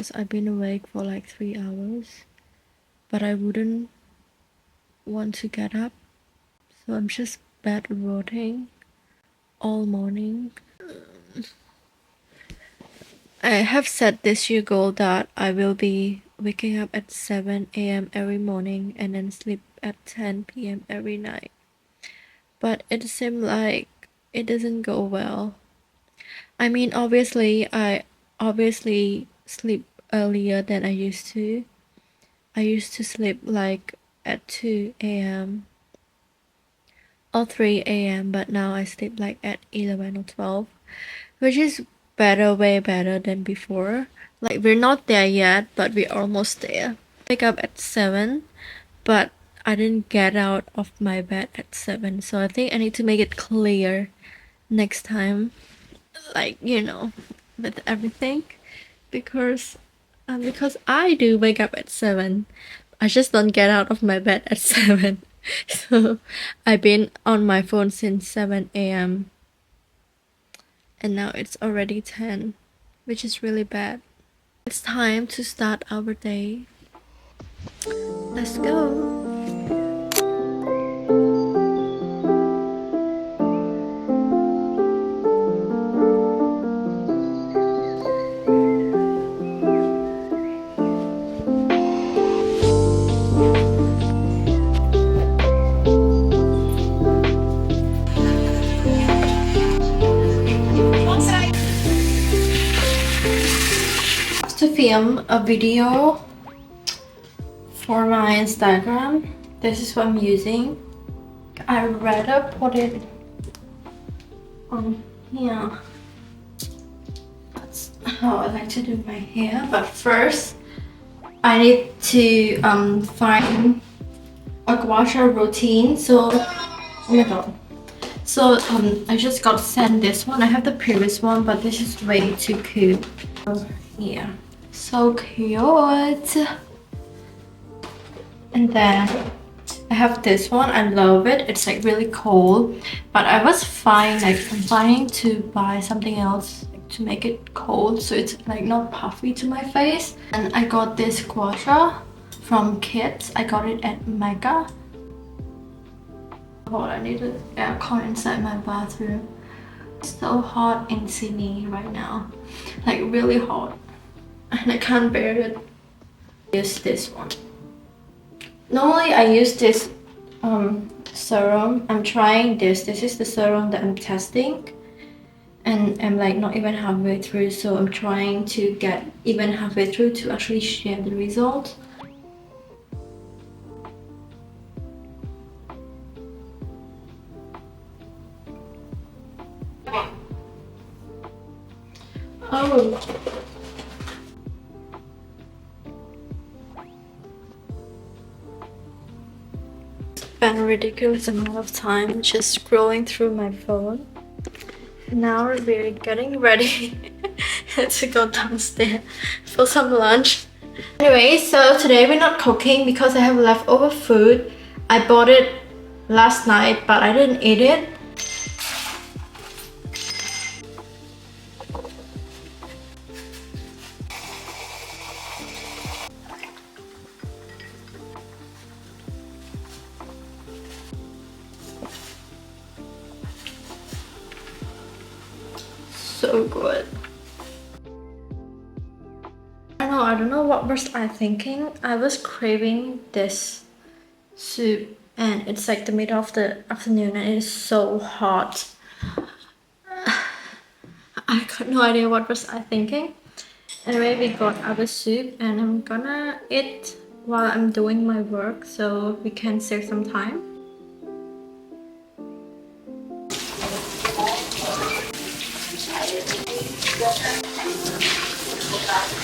because I've been awake for like 3 hours, but I wouldn't want to get up, so I'm just bed rotting all morning. I have set this year goal that I will be waking up at 7 a.m. every morning and then sleep at 10 p.m. every night. But it seemed like it doesn't go well. I mean, I obviously sleep earlier than I used to. I used to sleep like at 2 a.m. or 3 a.m., but now I sleep like at 11 or 12, which is better, way better than before. Like, we're not there yet, but we're almost there. Wake up at 7, but I didn't get out of my bed at 7, so I think I need to make it clear next time, like, with everything, because I do wake up at 7. I just don't get out of my bed at 7. So I've been on my phone since 7 a.m. and now it's already 10, which is really bad. It's time to start our day. Let's go. To film a video for my Instagram. This is what I'm using. I'd rather put it on here. That's how I like to do my hair. But first, I need to find a gua sha routine. So, oh my god. So I just got sent this one. I have the previous one, but this is way too cute. Yeah, so cute. And then I have this one. I love it. It's like really cold, but I was fine. Like, I'm planning to buy something else to make it cold, so it's like not puffy to my face. And I got this gua sha from Kids. I got it at Mega. Oh, I need an aircon inside my bathroom. It's so hot in Sydney right now, like really hot, and I can't bear it. Use this one. Normally I use this serum. I'm trying this. This is the serum that I'm testing, and I'm like not even halfway through, so I'm trying to get even halfway through to actually share the results. Oh. Spent a ridiculous amount of time just scrolling through my phone. Now we're getting ready to go downstairs for some lunch. Anyway, so today we're not cooking because I have leftover food. I bought it last night, but I didn't eat it. So good. I don't know what was I thinking. I was craving this soup, and it's like the middle of the afternoon and it is so hot. I got no idea what was I thinking. Anyway, we got our soup and I'm gonna eat while I'm doing my work so we can save some time.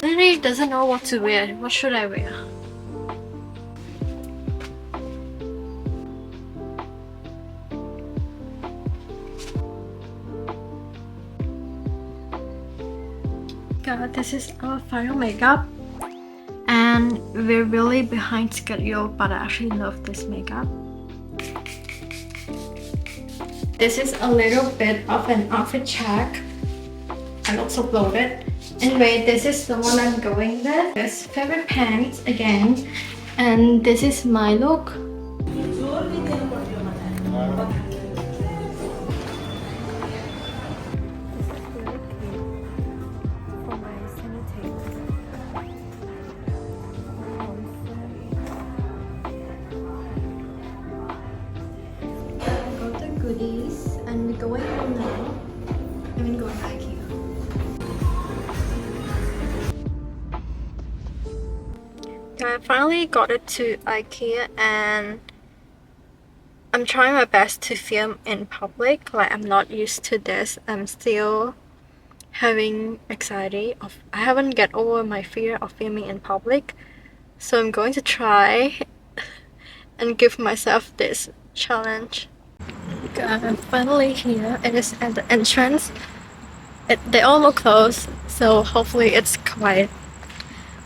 Lily doesn't know what to wear. What should I wear? God, this is our final makeup. And we're really behind schedule, but I actually love this makeup. This is a little bit of an outfit check. I also uploaded. Anyway, this is the one I'm going with. This favorite pants again, and this is my look. Goodies, and we're going home now. I mean, going to IKEA. I finally got it to IKEA, and I'm trying my best to film in public. Like, I'm not used to this. I'm still having anxiety of I haven't get over my fear of filming in public, so I'm going to try and give myself this challenge. I'm finally here. It is at the entrance. They all look closed, so hopefully it's quiet.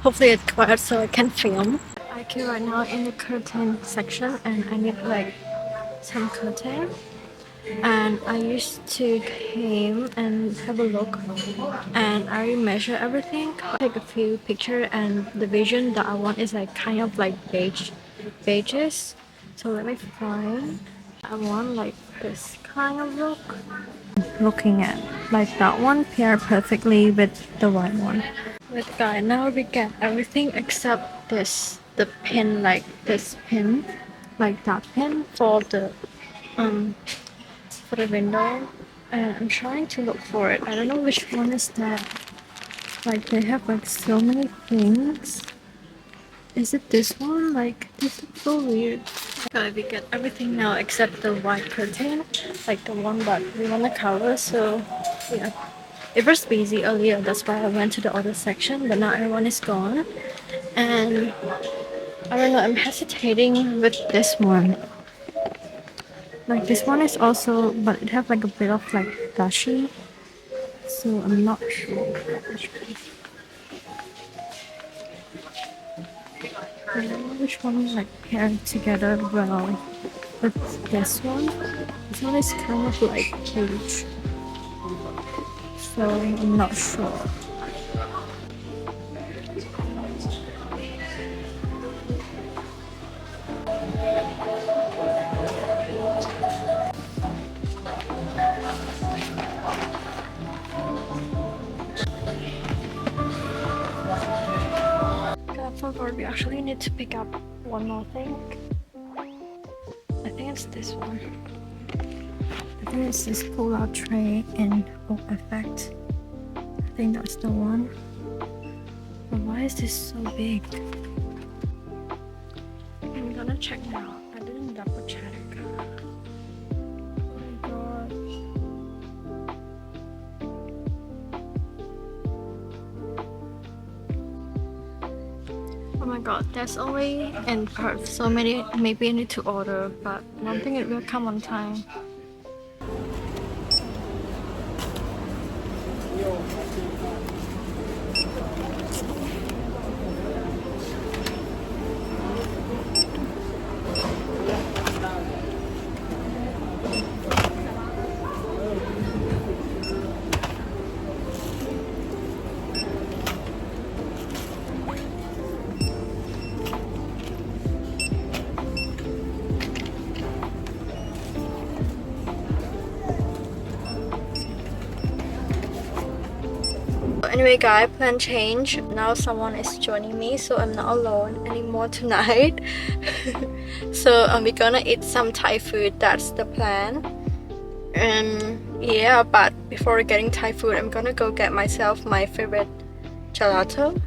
Hopefully it's quiet so I can film. IKEA right now in the curtain section, and I need like some curtain. And I used to came and have a look, and I measure everything, take a few pictures, and the vision that I want is like kind of like beiges. So let me find. I want like this kind of look. Looking at like that one pair perfectly with the white one. With guy, now we get everything except this, the pin, like this pin, like that pin um for the window, and I'm trying to look for it. I don't know which one is that. Like they have like so many things. Is it this one? Like this is so weird. Okay, we get everything now except the white curtain, like the one that we want to cover. So yeah, it was busy earlier, that's why I went to the other section, but now everyone is gone. And I don't know, I'm hesitating with this one. Like this one is also, but it have like a bit of like dusty, so I'm not sure which one. I don't know which one like paired together well with this one. This one is kind of like huge, so I'm not sure. I forgot we actually need to pick up one more thing. I think it's this one. I think it's this pull-out tray in Oak Effect. I think that's the one. But why is this so big? I'm gonna check now. I didn't double check. Oh my god. Oh my god, there's only in Perth so many. Maybe I need to order, but I don't think it will come on time. Anyway guys, plan change. Now someone is joining me, so I'm not alone anymore tonight. So we're gonna eat some Thai food, that's the plan. And yeah, but before getting Thai food, I'm gonna go get myself my favorite gelato.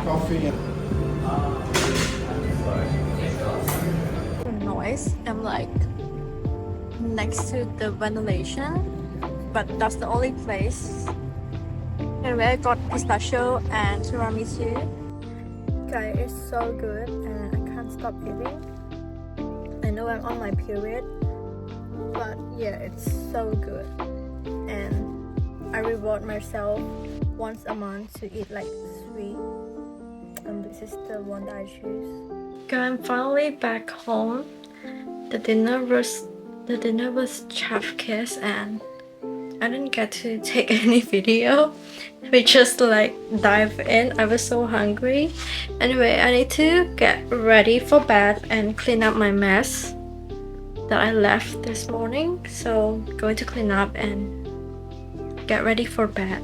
Coffee. Noise. I'm like next to the ventilation, but that's the only place. Anyway, I got pistachio and tiramisu. Guys, it's so good and I can't stop eating. I know I'm on my period, but yeah, it's so good. And I reward myself once a month to eat like sweet. And this is the one that I choose. Okay, I'm finally back home. The dinner was chef kiss, and I didn't get to take any video. We just like dive in. I was so hungry. Anyway, I need to get ready for bed and clean up my mess that I left this morning. So going to clean up and get ready for bed.